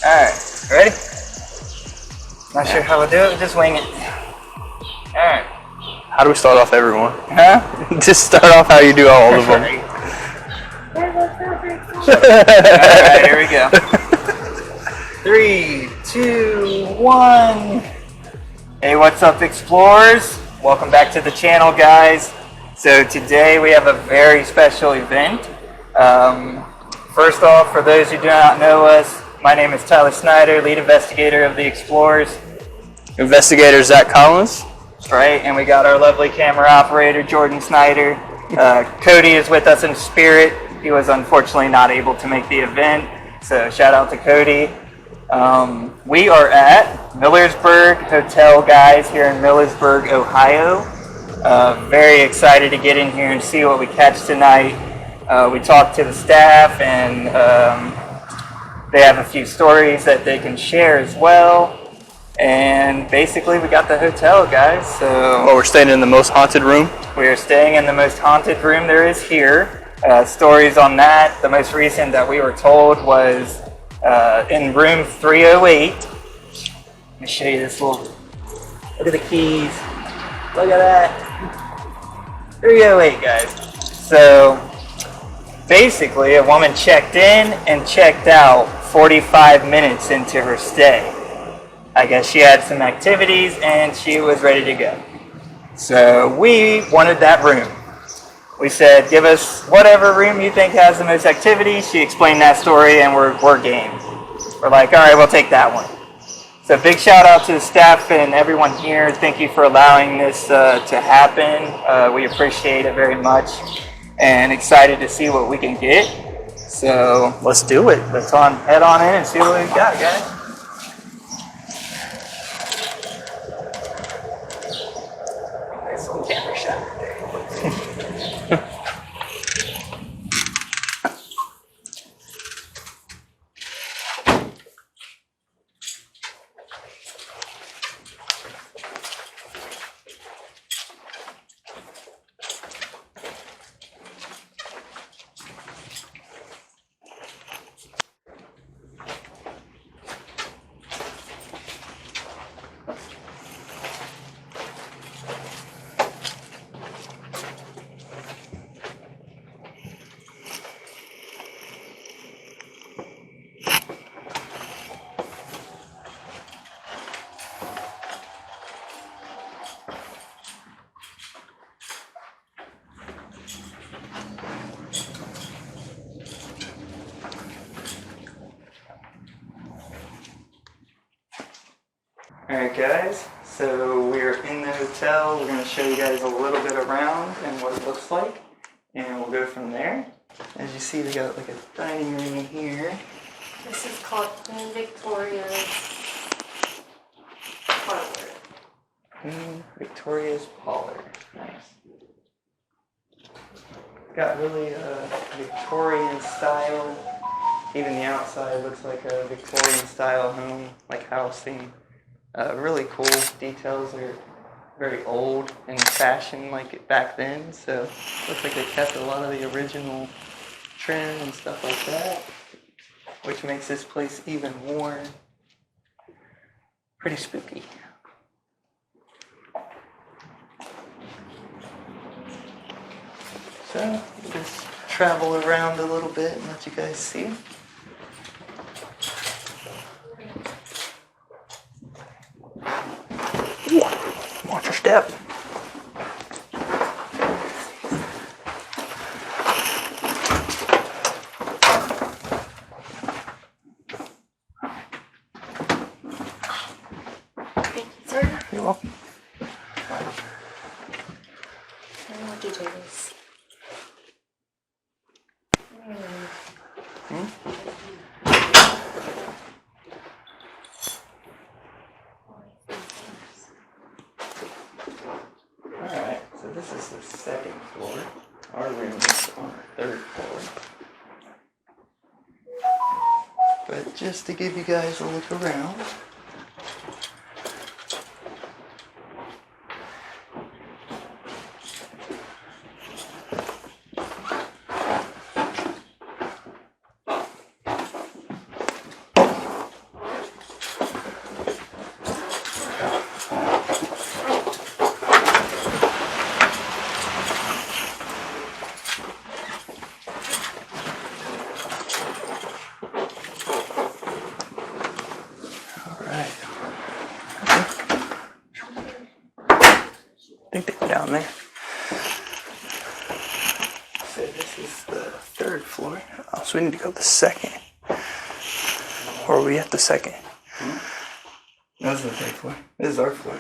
Alright, ready? Not sure how we'll do it, just wing it. Alright. How do we start off everyone? Huh? Just start off how you do all of them. Alright, here we go. 3, 2, 1. Hey, what's up, explorers? Welcome back to the channel, guys. So today we have a very special event. First off, for those who do not know us, my name is Tyler Snyder, lead investigator of the Explorers. Investigator Zach Collins. That's right, and we got our lovely camera operator, Jordan Snyder. Cody is with us in spirit. He was unfortunately not able to make the event, so shout out to Cody. We are at Millersburg Hotel, guys, here in Millersburg, Ohio. Very excited to get in here and see what we catch tonight. We talked to the staff, and they have a few stories that they can share as well. And basically, we got the hotel, guys. So well, we're staying in the most haunted room. We are staying in the most haunted room there is here. Stories on that. The most recent that we were told was in room 308. Let me show you this little. Look at the keys. Look at that. 308, guys. So basically, a woman checked in and checked out 45 minutes into her stay. I guess she had some activities and she was ready to go. So we wanted that room. We said, give us whatever room you think has the most activity. She explained that story and we're game. We're like, all right, we'll take that one. So big shout out to the staff and everyone here. Thank you for allowing this to happen. We appreciate it very much and excited to see what we can get. So let's do it. Let's head on in and see what we got, guys. Nice little camera shot. Alright guys, so we're in the hotel. We're going to show you guys a little bit around and what it looks like, and we'll go from there. As you see, we got like a dining room here. This is called Queen Victoria's Parlor. Queen Victoria's Parlor. Nice. Got really Victorian style. Even the outside looks like a Victorian style home, like house theme. Really cool. Details are very old and fashioned like back then, so looks like they kept a lot of the original trim and stuff like that, which makes this place even more pretty spooky. So just travel around a little bit and let you guys see. Watch your step. paranormal? What details? Alright, so this is the second floor. Our room is on the third floor. But just to give you guys a look around. I think they go down there. So this is the third floor. Oh, so we need to go the second. Or are we at the second? That's the third floor. This is our floor.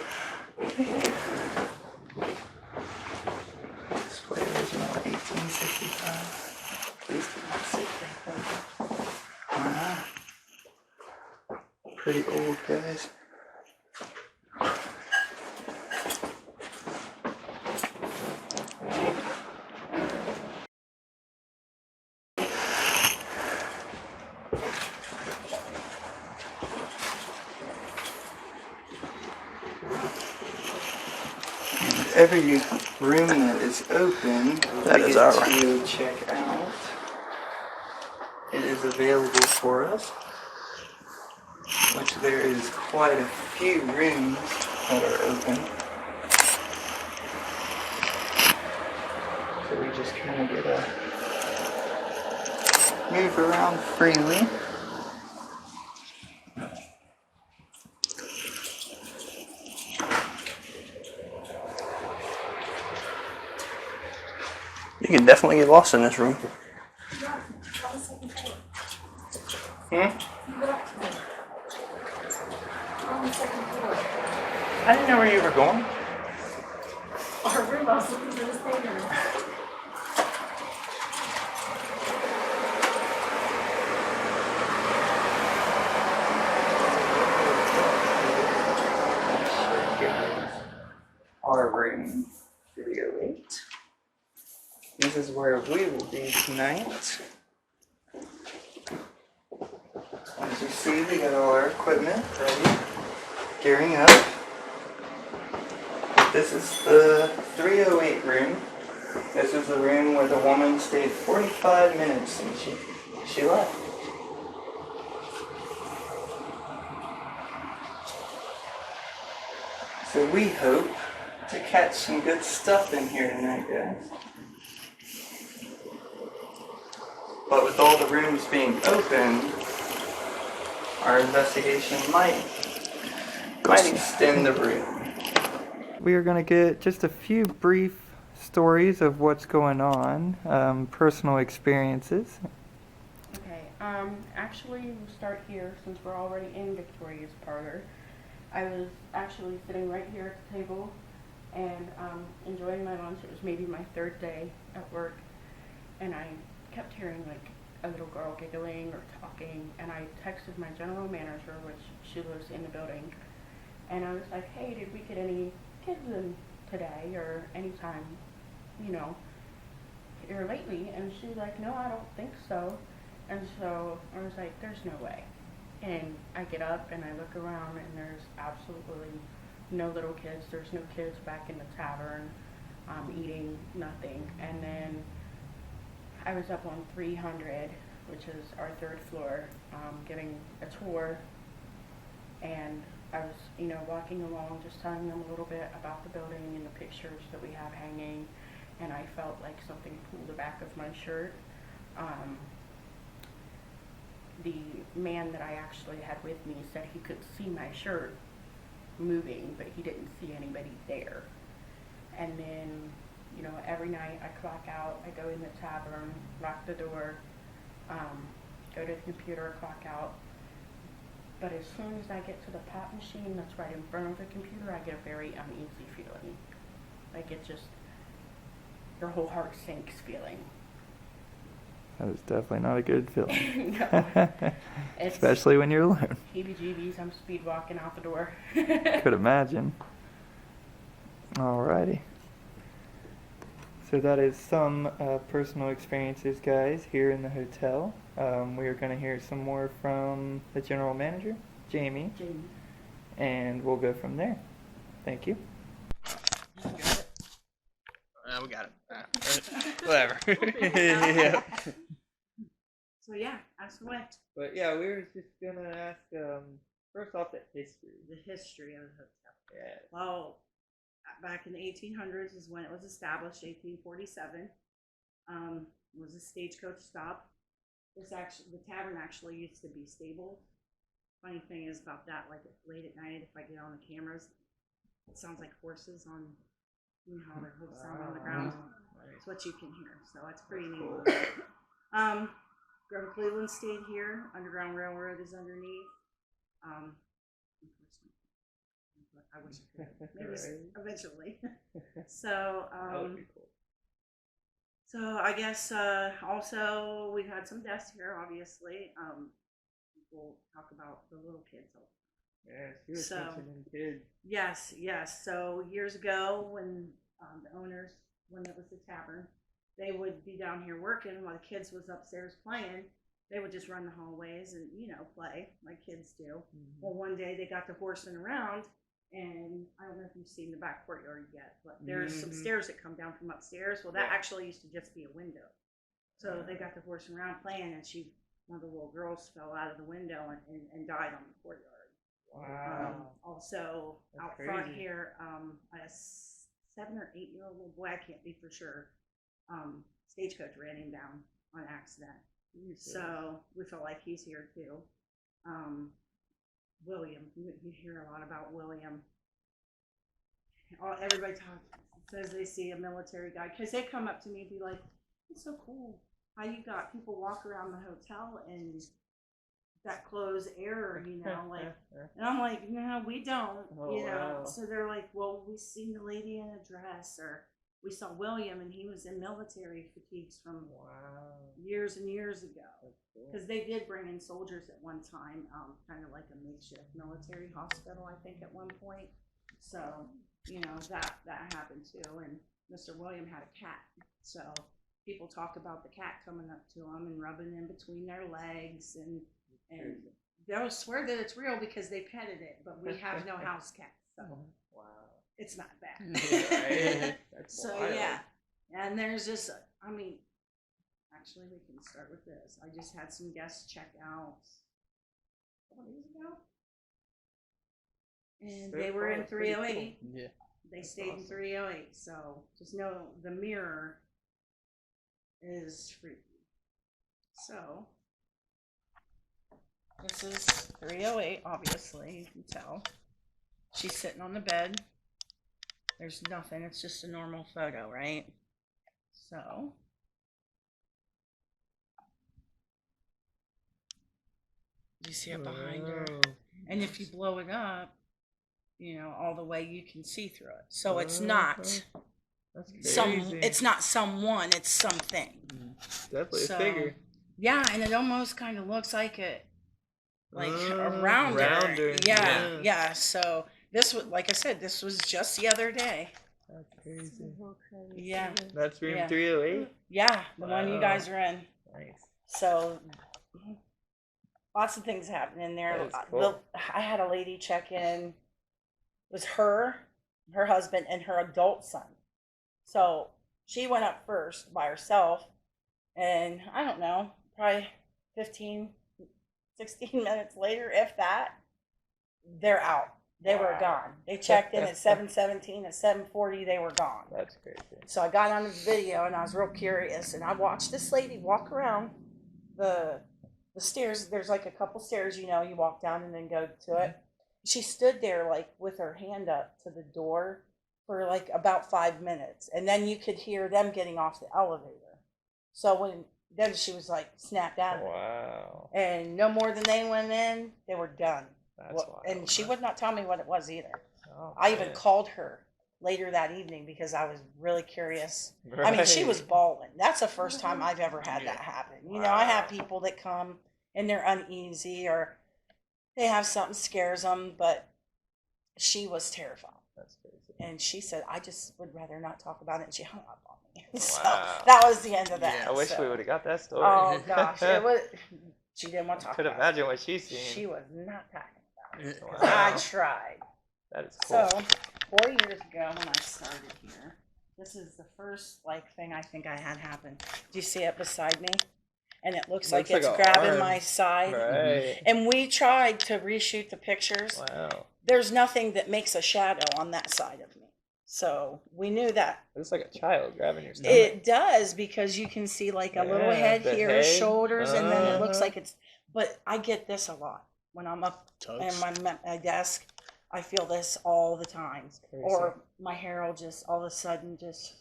This place original 1865. Please do not sit there. Pretty old, guys. Every room that is open, That is our to check out. It is available for us, which there is quite a few rooms that are open. So we just kind of get to move around freely. You can definitely get lost in this room. I didn't know where you were going. Our room, I was looking for the statement. Our room 308. This is where we will be tonight. As you see, we got all our equipment ready, gearing up. This is the 308 room. This is the room where the woman stayed 45 minutes and she left. So we hope to catch some good stuff in here tonight, guys. But with all the rooms being open, our investigation might extend the room. We are going to get just a few brief stories of what's going on, personal experiences. Okay, actually we'll start here since we're already in Victoria's parlor. I was actually sitting right here at the table and enjoying my lunch. It was maybe my third day at work, and I kept hearing like a little girl giggling or talking, and I texted my general manager, which she lives in the building, and I was like, hey, did we get any kids in today or anytime, you know, or lately? And she's like, no, I don't think so. And so I was like, there's no way. And I get up and I look around and there's absolutely no little kids. There's no kids back in the tavern eating, nothing. And then I was up on 300, which is our third floor, giving a tour. And I was, you know, walking along, just telling them a little bit about the building and the pictures that we have hanging. And I felt like something pulled the back of my shirt. The man that I actually had with me said he could see my shirt moving, but he didn't see anybody there. And then, you know, every night I clock out, I go in the tavern, lock the door, go to the computer, clock out, But as soon as I get to the pop machine that's right in front of the computer, I get a very uneasy feeling. Like it just, your whole heart sinks feeling. That is definitely not a good feeling. No. Especially when you're alone. Heebie-jeebies, I'm speed walking out the door. Could imagine. Alrighty. So that is some personal experiences, guys, here in the hotel. We are going to hear some more from the general manager, Jamie, and we'll go from there. Thank you. We got it. Whatever. Yeah. So yeah, ask away. But yeah, we were just going to ask, first off, the history. The history of the hotel. Yeah. Well, back in the 1800s is when it was established. 1847 was a stagecoach stop. The tavern actually used to be stabled. Funny thing is about that, like late at night, if I get on the cameras, it sounds like horses on, you know how their hooves sound on the ground. It's what you can hear, so it's pretty neat. Grover Cleveland stayed here. Underground Railroad is underneath. I wish I could. Maybe eventually. So, so I guess also we've had some deaths here. Obviously, people talk about the little kids. Yeah, she was mentioning kids. Yes, yes. So years ago, when the owners, when it was the tavern, they would be down here working while the kids was upstairs playing. They would just run the hallways and, you know, play like kids do. Mm-hmm. Well, one day they got to horsing around, and I don't know if you've seen the back courtyard yet, but there's some stairs that come down from upstairs. Well, that actually used to just be a window. So they got to horsing around playing, and one of the little girls fell out of the window and died on the courtyard. Wow. Also, That's out crazy. front here, a 7 or 8 year old little boy, I can't be for sure, stagecoach ran him down on accident. Jesus. So we feel like he's here too. William, you hear a lot about William. Everybody says they see a military guy, because they come up to me and be like, it's so cool how you got people walk around the hotel and that closed air, you know, like, and I'm like, no, we don't, you know. Wow. So they're like, well, we seen the lady in a dress, or we saw William and he was in military fatigues from years and years ago, because they did bring in soldiers at one time, kind of like a makeshift military hospital, I think, at one point. So, you know, that happened too. And Mr. William had a cat, so people talk about the cat coming up to him and rubbing in between their legs, and they'll swear that it's real because they petted it, but we have no house cat, so it's not bad. So wild. Yeah, and there's just, I mean, actually we can start with this. I just had some guests check out a couple days ago, and they were in 308. Cool. Yeah, they stayed awesome. In 308. So just know the mirror is freaky. So this is 308, obviously, you can tell. She's sitting on the bed. There's nothing, it's just a normal photo, right? So, you see it behind her. And if you blow it up, you know, all the way, you can see through it. So it's not it's not someone, it's something. Definitely a figure. Yeah, and it almost kind of looks like it, like a rounder. Yeah. So this was, like I said, this was just the other day. That's crazy. Yeah. That's room 308? Yeah, the one you guys are in. Nice. So lots of things happening in there. Cool. I had a lady check in. It was her husband, and her adult son. So she went up first by herself, and I don't know, probably 15, 16 minutes later, if that, they're out. They were gone. They checked in at 7:17. At 7:40, they were gone. That's crazy. So I got on the video, and I was real curious, and I watched this lady walk around the stairs. There's like a couple stairs, you know, you walk down and then go to it. She stood there like with her hand up to the door for like about 5 minutes, and then you could hear them getting off the elevator. So when Then she was like snapped out of it. Wow. And no more than they went in, they were done. That's wild. And she would not tell me what it was either. Oh, I even man. called her later that evening because I was really curious. Right. I mean, she was bawling. That's the first time I've ever had that happen. You know, I have people that come and they're uneasy or they have something scares them, but she was terrified. That's crazy. And she said, I just would rather not talk about it. And she hung up on me. Wow. So that was the end of that. Yeah, I wish so. we would have got that story. Oh, gosh. It was, she didn't want to talk Could about imagine what she's it. seen. She was not talking about it. Wow. I tried. That is cool. So, 4 years ago when I started here, this is the first thing I think I had happen. Do you see it beside me? And it looks like it's a grabbing arm. my side. Right. And we tried to reshoot the pictures. Wow. There's nothing that makes a shadow on that side of me. So we knew that. It looks like a child grabbing your stomach. It does, because you can see like a little Yeah, head the here, head. shoulders, and then it looks Uh-huh. like it's, but I get this a lot. When I'm up Tugs. in my desk, I feel this all the time. crazy. Or my hair will just all of a sudden just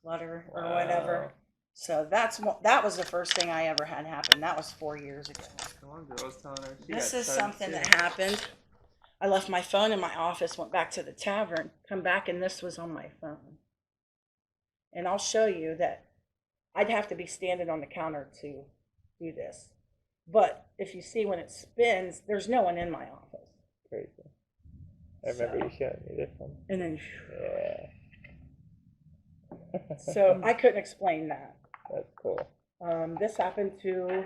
flutter or Wow. whatever. So that was the first thing I ever had happen. That was 4 years ago. The one girl was telling her she This got is tugged, something too. that happened. I left my phone in my office, went back to the tavern, come back, and this was on my phone. And I'll show you that I'd have to be standing on the counter to do this. But if you see when it spins, there's no one in my office. Crazy. I remember you showing me this one. And then, Yeah. so I couldn't explain that. That's cool. This happened to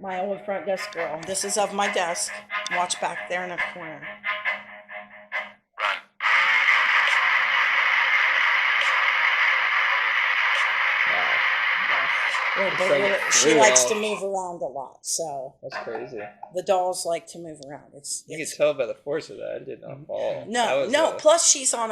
my old front desk girl. This is of my desk. Watch back there in the corner. Wow. like She flew likes off. to move around a lot, so That's crazy. the dolls like to move around. You can tell by the force of that. It did not fall. That No, was no. a- Plus, she's on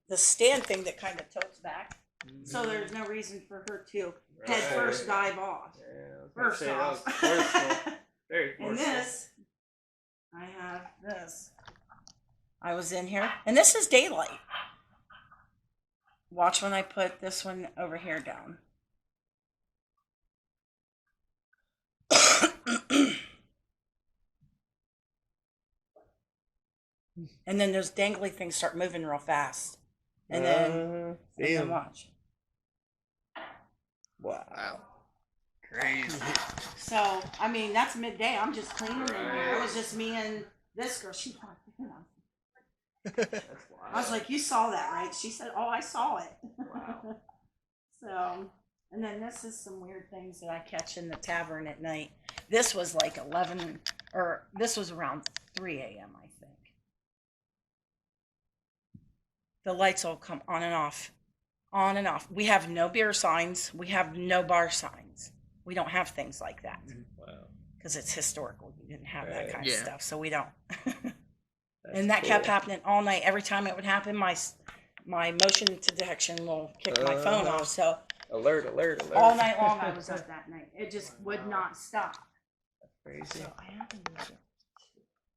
the stand thing that kind of tilts back, so there's no reason for her to head Right. first dive off. Yeah, I was gonna First say, that off, was forceful. Very forceful. and this, I have this. I was in here, and this is daylight. Watch when I put this one over here down. And then those dangly things start moving real fast. And then damn. watch. Wow. Crazy. So, I mean, that's midday. I'm just cleaning in here. It Right. was just me and this girl. She thought, you know. That's wild. I was like, you saw that, right? She said, oh, I saw it. Wow. So, and then this is some weird things that I catch in the tavern at night. This was like 11, or this was around 3 a.m., I think. The lights all come on and off, on and off. We have no beer signs. We have no bar signs. We don't have things like that Wow. because it's historical. We didn't have that Right. kind of Yeah. stuff, so we don't. That's And that kept cool. happening all night. Every time it would happen, my motion detection will kick my phone off. So Alert, alert, alert. all night long I was up that night. It just would not stop. That's crazy. So I have to use it.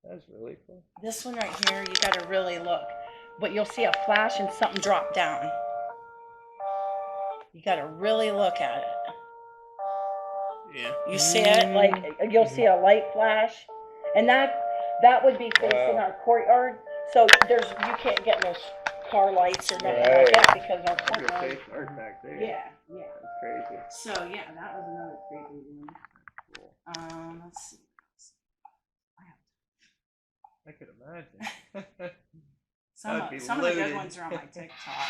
That's really cool. This one right here, you got to really look. But you'll see a flash and something drop down. You got to really look at it. Yeah. You see it? Like, you'll see a light flash. And that would be facing Wow. our courtyard. So you can't get no car lights or nothing Right. like that because our That's a courtyard. safe art back there. Yeah, yeah. That's crazy. So yeah, that was another creepy one. Cool. Let's see. I could imagine. Some That'd be of the good loaded. ones are on my TikTok.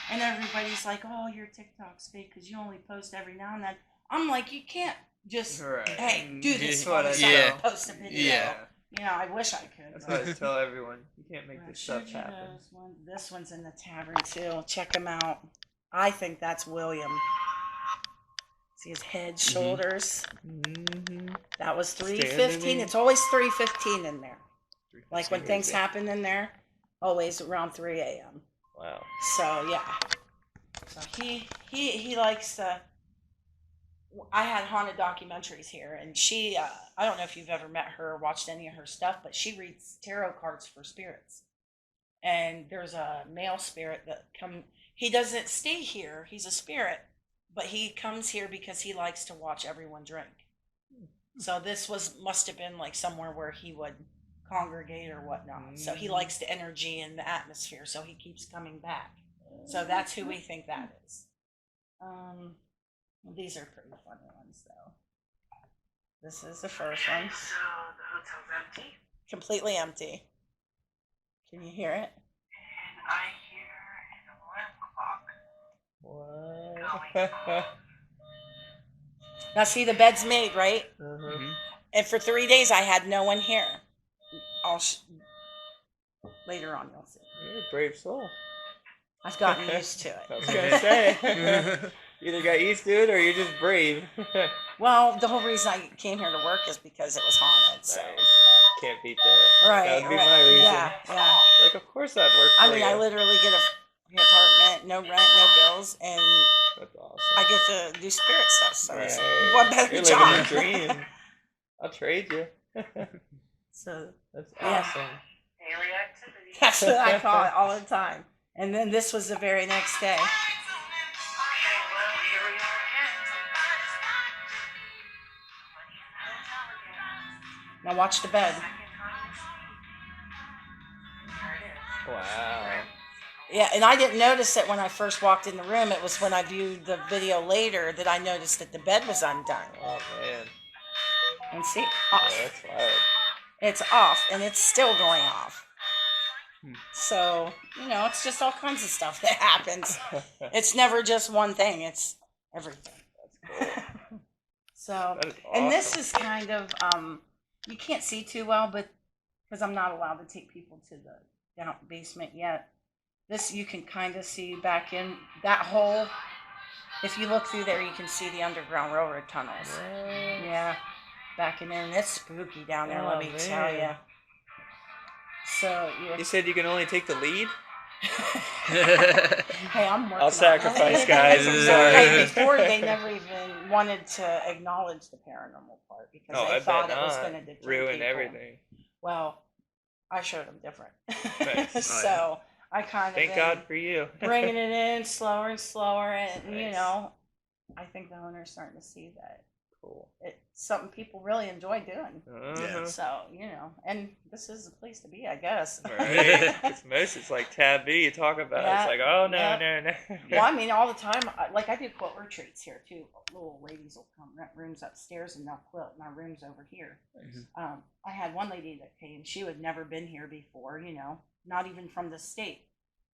And everybody's like, "Oh, your TikTok's fake because you only post every now and then." I'm like, you can't just Right. hey do this That's for what me I so I know. can post a video. Yeah. You know, I wish I could. That's but- what I tell everyone. You can't make I this showed stuff you happen. those ones. This one's in the tavern too. Check him out. I think that's William. See his head, shoulders. Mm-hmm. That was Standing 3:15. in. It's always 3:15 in there. Like when things Crazy. happen in there, always around 3 a.m. Wow. So yeah. So he likes to. I had haunted documentaries here, and she. I don't know if you've ever met her or watched any of her stuff, but she reads tarot cards for spirits. And there's a male spirit that come. He doesn't stay here. He's a spirit, but he comes here because he likes to watch everyone drink. So this must have been like somewhere where he would congregate or whatnot. So he likes the energy and the atmosphere, so he keeps coming back. So that's who we think that is. These are pretty funny ones, though. This is the first one. So the hotel's empty, Completely empty. Can you hear it? and I hear an alarm clock What? going off. Now, see, the bed's made, right? Uh-huh. And for 3 days, I had no one here. Later on, you'll see. You're a brave soul. I've gotten used to I it. was gonna say. You either got used to it or you're just brave. Well, the whole reason I came here to work is because it was haunted. So. Nice. Can't beat that. Right. That would be right. my reason. Yeah. Like, of course I'd work for I mean, you. I literally get an apartment, no rent, no bills, and That's awesome. I get to do spirit stuff. So it's Right. what better You're job? living the dream. I'll trade you. So That's Yeah. awesome. Daily activity. that's what I call it all the time. And then this was the very next day. Okay, well, here we are again. Nobody's in the hotel again. Now watch the bed. Second time this week. There it is. Wow. Yeah, and I didn't notice it when I first walked in the room. It was when I viewed the video later that I noticed that the bed was undone. Oh man. And see, Yeah, off. that's wild. It's off, and it's still going off. Hmm. So, it's just all kinds of stuff that happens. It's never just one thing, it's everything. That's cool. So, That is and this awesome. is kind of, you can't see too well, but because I'm not allowed to take people to the down basement yet. This you can kind of see back in that hole. If you look through there, you can see the Underground Railroad tunnels. What? Yeah, back in there, and it's spooky down there. Oh, let me tell man. you. So You said you can only take the lead? hey, I'm working. I'll on sacrifice, it. guys. I'm sorry. Hey, before they never even wanted to acknowledge the paranormal part because Oh, they I thought bet it was not. going to deter Ruin people. everything. Well, I showed them different. Nice. So I kind of Thank God for you. bringing it in slower and slower, and Nice. I think the owner's starting to see that Cool. it's something people really enjoy doing. Uh-huh. So and this is the place to be, I guess. Right. It's like taboo. You talk about it. Yeah, It's like, oh no, yeah. no, no. Well, I mean, all the time. I do quilt retreats here too. Little ladies will come rent rooms upstairs and they'll quilt. My room's over here. I had one lady that came. She had never been here before. Not even from the state.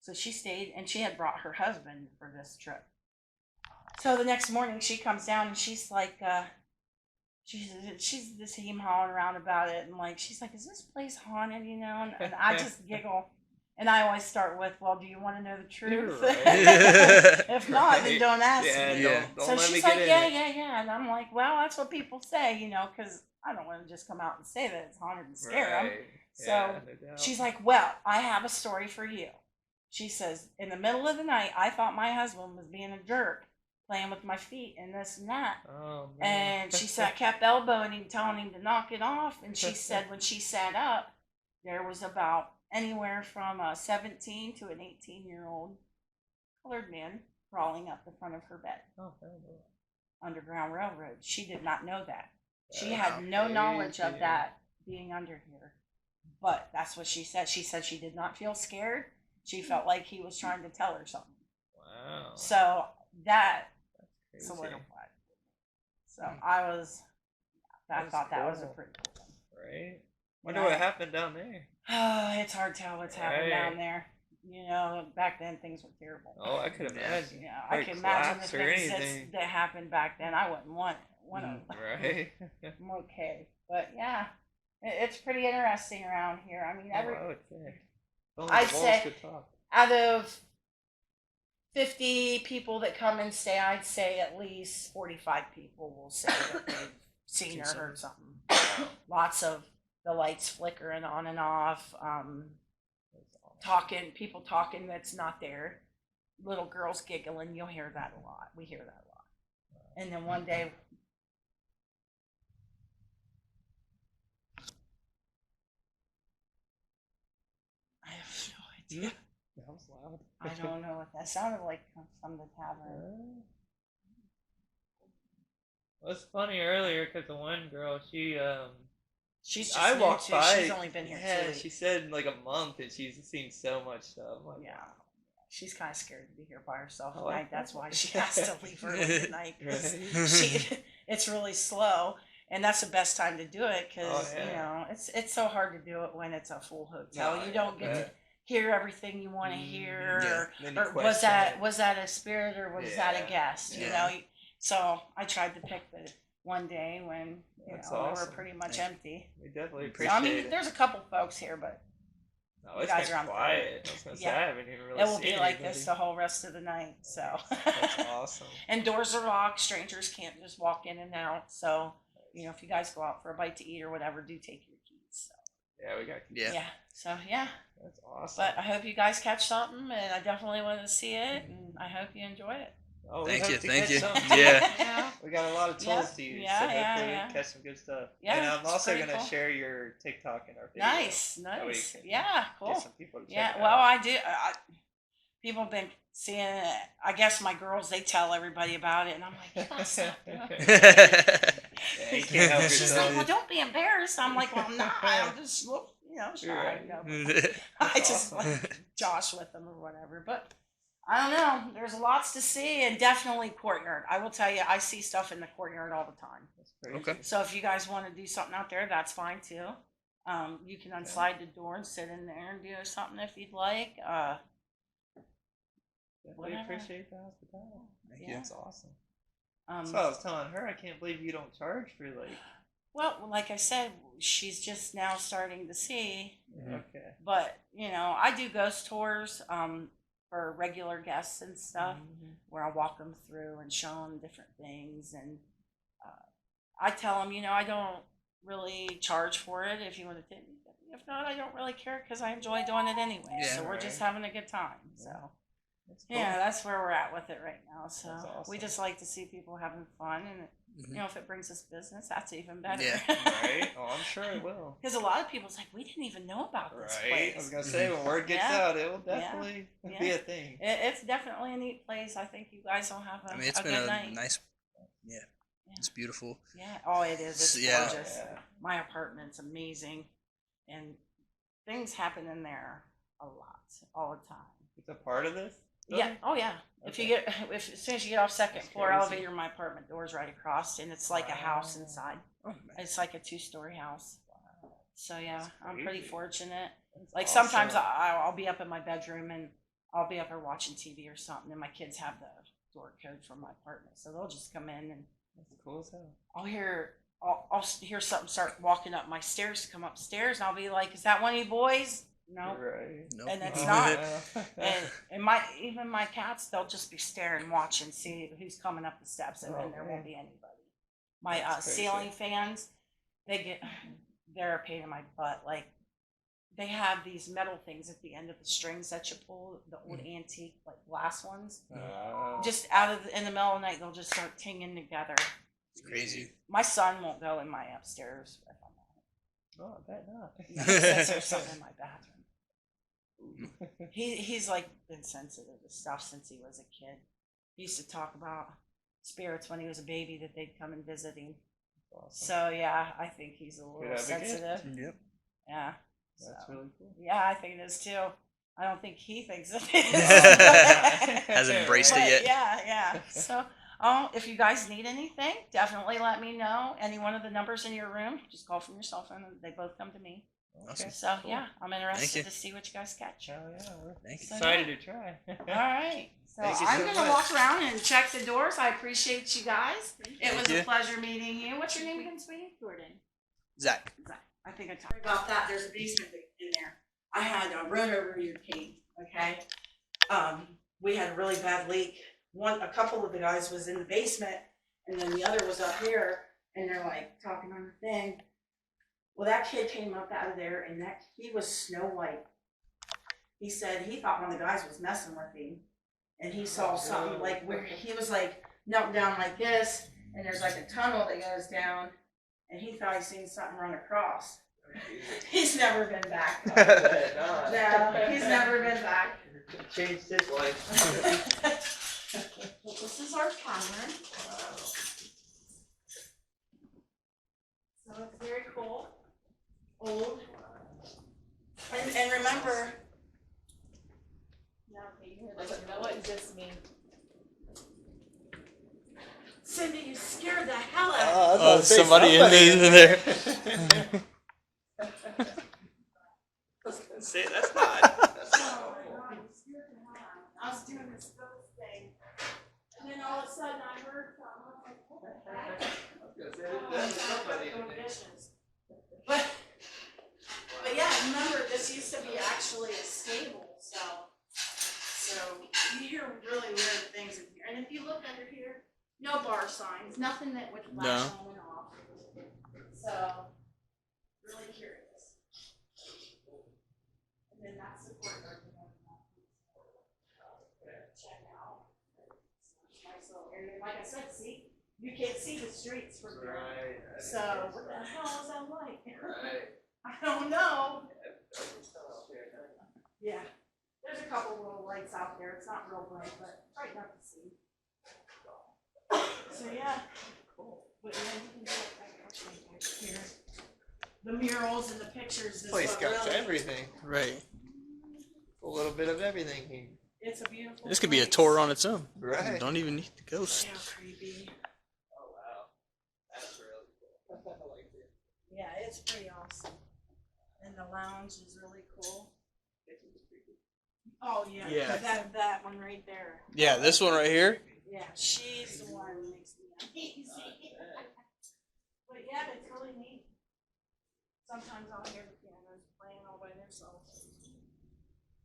So she stayed, and she had brought her husband for this trip. So the next morning, she comes down and she's like, she's just hawing around about it, and like she's like, "Is this place haunted?" And I just giggle. And I always start with, "Well, do you want to know the truth? Right. If not, then don't ask Yeah, me." don't So let me she's get like, in "Yeah, it. yeah." And I'm like, "Well, that's what people say, because I don't want to just come out and say that it's haunted and scare them." Right. So Yeah, no doubt. she's like, "Well, I have a story for you." She says, "In the middle of the night, I thought my husband was being a jerk, playing with my feet and this and that." Oh man. And she said, I kept elbowing him, telling him to knock it off. And she said, when she sat up, there was about anywhere from a 17 to an 18-year-old colored man crawling up the front of her bed. Oh, hell no. Underground Railroad. She did not know that. She That's had no knowledge of crazy. that being under here. But that's what she said. She said she did not feel scared. She felt like he was trying to tell her something. Wow. So that Crazy. solidified. So I That's thought that was a cool. pretty cool one. Right? Wonder what happened down there. It's hard to tell what's happened Right. down there. Back then things were terrible. Oh, I could imagine. I Like can imagine the collapse or things anything. that happened back then. I wouldn't want them. Right? I'm okay, but yeah, it's pretty interesting around here. I mean, I would say. Only I'd the walls say- could talk. out of 50 people that come and stay, I'd say at least 45 people will say that they've seen or heard something. Lots of the lights flickering on and off, people talking that's not there, little girls giggling. You'll hear that a lot. We hear that a lot. And then one day, I have no idea. That was loud. I don't know what that sounded like from the tavern. It was funny earlier because the one girl, She's just I new walked too. by. She's only been here 2 Yeah, weeks. she said in like a month, and she's seen so much stuff. Like, Yeah. She's kind of scared to be here by herself Oh, at I night. That's bet. why she has to leave early at night. 'Cause Right. it's really slow, and that's the best time to do it because Oh, yeah. you know it's so hard to do it when it's a full hotel. No, You I don't get to bet. hear everything you want to hear, Yeah. Then or you was question that a spirit or was that Yeah. a guest? You Yeah. know, so I tried to pick the one day when That's we were awesome. pretty much Yeah. empty. We definitely So, appreciate I mean, it. there's a couple folks here, but No, you it's guys been are on quiet. I was gonna say, Yeah. I haven't even really it will seen be like anybody. this the whole rest of the night. So That's awesome. and doors are locked. Strangers can't just walk in and out. So you know, if you guys go out for a bite to eat or whatever, do take your keys. So, Yeah, we got. Yeah. So yeah. That's awesome. But I hope you guys catch something, and I definitely want to see it, and I hope you enjoy it. Oh, we Thank hope you, to thank catch you. something. Yeah. Yeah. We got a lot of tools to use, Yeah, so yeah, hopefully yeah. we can catch some good stuff. Yeah, and I'm it's also pretty gonna cool. share your TikTok in our video. Nice, That way you nice. can Yeah, cool. Get some people to check Yeah, it well, out. I do. People have been seeing it. I guess my girls, they tell everybody about it, and I'm like, you gotta stop doing it. Yeah, you can't help She's yourself. like, well, don't be embarrassed. I'm like, well, I'm not. I'm just, shy. Right. No, I just awesome. like Josh with them or whatever. But I don't know. There's lots to see, and definitely courtyard. I will tell you, I see stuff in the courtyard all the time. That's crazy. Okay. So if you guys want to do something out there, that's fine too. You can unslide the door and sit in there and do something if you'd like. Definitely Whatever. appreciate the hospitality. Thank Yeah. you. That's awesome. Um, So I was telling her, I can't believe you don't charge for like. well, like I said, she's just now starting to see. Okay. But you know, I do ghost tours for regular guests and stuff, Mhm. where I walk them through and show them different things, and I tell them, you know, I don't really charge for it. If you want to take me, if not, I don't really care because I enjoy doing it anyway. Yeah. So we're just Right. having a good time. So. Yeah. That's cool. Yeah, that's where we're at with it right now. So That's awesome. we just like to see people having fun, and you know, if it brings us business, that's even better. Yeah. Right? Oh, I'm sure it will. Because a lot of people's like, we didn't even know about this Right? I was place. gonna say when word gets Yeah. out, it will definitely be Yeah. a thing. It's definitely a neat place. I think you guys will have a, I mean, it's a been good a night. nice. Yeah. It's beautiful. Yeah. Oh, it is. It's Yeah. gorgeous. Yeah. My apartment's amazing, and things happen in there a lot, all the time. It's a part of this. Yeah. Oh, yeah. If you Okay. get, as soon as you get off second That's floor crazy. elevator, my apartment door's right across, and it's like a house inside. Oh, man. It's like a 2-story house. So yeah, That's I'm pretty crazy. fortunate. That's Like sometimes awesome. I'll be up in my bedroom and I'll be up there watching TV or something, and my kids have the door code from my apartment, so they'll just come in and That's cool as hell. I'll hear something start walking up my stairs to come upstairs, and I'll be like, "Is that one of you boys?" No. Right. Nope. And it's Oh, not. yeah. And even my cats, they'll just be staring, watching, see who's coming up the steps, and Oh, then there won't man. be anybody. My That's crazy. ceiling fans, they're a pain in my butt. Like, they have these metal things at the end of the strings that you pull, the old antique like glass ones. Oh. Just in the middle of the night, they'll just start tinging together. It's crazy. My son won't go in my upstairs if I'm Oh, I bet not. not. He says there's something in my bathroom. He's like been sensitive to stuff since he was a kid. He used to talk about spirits when he was a baby that they'd come and visit him. Awesome. So yeah, I think he's a little Good advocate. sensitive. Yep. Yeah. That's So, really cool. yeah, I think it is too. I don't think he thinks it is. Hasn't embraced it But yet. yeah. So, if you guys need anything, definitely let me know. Any one of the numbers in your room, just call from your cell phone. They both come to me. Awesome. So cool. yeah, I'm interested you. to see what you guys catch. Hell yeah, we're Thank you. So, excited to try. All right. So Thank you I'm so gonna much. walk around and check the doors. I appreciate you guys. It Thank was you. a pleasure meeting you. What's your name again, sweetie? Jordan. Zach. I think I talked about that. There's a basement in there. I had a run over your cave. Okay. We had a really bad leak. A couple of the guys was in the basement, and then the other was up here, and they're like talking on the thing. Well, that kid came up out of there, and he was Snow White. He said he thought one of the guys was messing with him, and he saw something like where he was like knelt down like this, and there's like a tunnel that goes down, and he thought he seen something run across. He's never been back. No, he's never been back. Changed his life. This is our camera. old. And remember, Yeah, okay, you hear that? What does this mean? Cindy, you scared the hell out of me. Oh, somebody in there. See, that's not. Oh my God, you scared the hell out of me. I was doing this ghost thing, and then all of a sudden I heard something. I was like, what the heck? Oh, I'm trying to do dishes. But yeah, remember, this used to be actually a stable, so you hear really weird things in here. And if you look under here, no bar signs, nothing that would flash on and off. So, really curious. And then that's the courtyard. Check out. Nice little area. Like I said, see, you can't see the streets from here. Right. So, what the hell is that like? Right. I don't know. Yeah. There's a couple little lights out there. It's not real bright, but bright enough to see. So yeah. Cool. But yeah, you can do it back here. The murals and the pictures is Place what got really, everything. Right. A little bit of everything here. it's a beautiful This could be a place. tour on its own. Right. Don't even need the ghost. Yeah, creepy. Oh wow, that's really cool. I like it. Yeah, it's pretty awesome. And the lounge is really cool. Oh yeah, Yeah. that one right there. Yeah, this one right here. Yeah, she's the one who makes me uneasy. But yeah, it's really neat. Sometimes I'll hear the pianos playing all by themselves.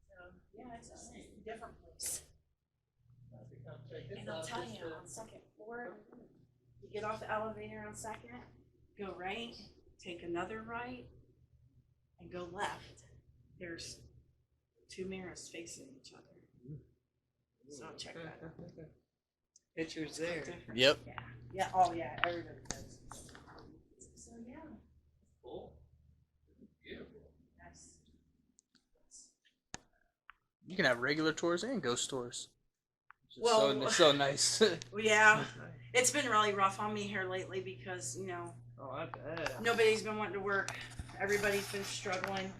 So yeah, it's a different place. And I'll tell you, on second floor, you get off the elevator on second, go right, take another right, and go left. There's two mirrors facing each other. So check that out. Pictures there. Yep. Yeah. Yeah. Oh yeah. Everybody does. So yeah. Cool. Beautiful. Yes. You can have regular tours and ghost tours. Well- It's so nice. Well, yeah. It's been really rough on me here lately because Oh, I bet. nobody's been wanting to work. Everybody's been struggling.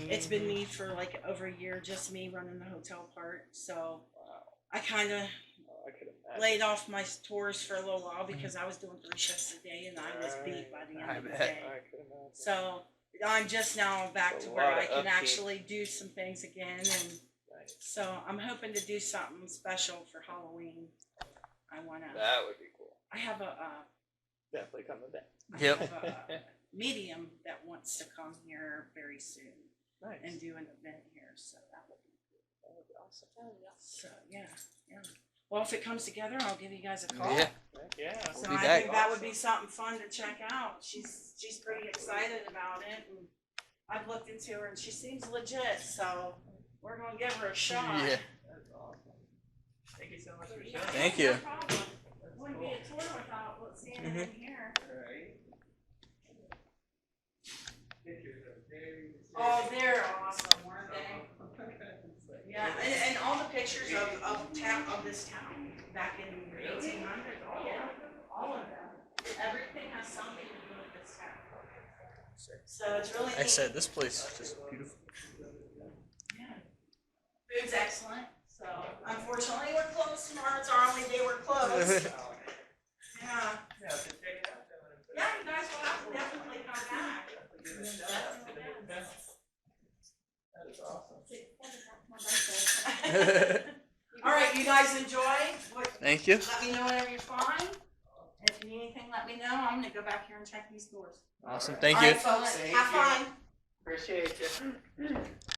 It's been me for like over a year, just me running the hotel part. So I kind of I could imagine. laid off my tours for a little while because I was doing 3 shifts a day and I was beat by the end of the bet. day. I could imagine. So I'm just now back It's to a where lot I of can upkeep. actually do some things again, and Nice. so I'm hoping to do something special for Halloween. I wanna. That would be cool. I have a Definitely coming back. Yep. medium that wants to come here very soon Nice. and do an event here, so that would be cool. That would be awesome. So yeah. Well, if it comes together, I'll give you guys a call. Yeah. Heck yeah. So We'll be I back. think that would be something fun to check out. She's pretty excited about it, and I've looked into her, and she seems legit. So we're gonna give her a shot. Yeah. That's awesome. Thank you so much for Yeah, sharing. Thank you. No problem. Wouldn't be a tour without what's standing in here. Right. Pictures are very. Oh, they're awesome, weren't they? Yeah, and all the pictures of this town back in the 1800s. Oh yeah, all of them. Everything has something to do with this town. So it's really Like I neat. said, this place is just beautiful. Yeah. Food's excellent. So unfortunately, we're closed tomorrow. It's our only day we're closed. Yeah. Yeah, so check it out. Yeah, you guys will have to definitely come back. That is awesome. All right, you guys enjoy. Thank you. Let me know whenever you're fine. If you need anything, let me know. I'm gonna go back here and check these doors. Awesome. Thank All you. right, folks, Thank have you. fun. Appreciate you.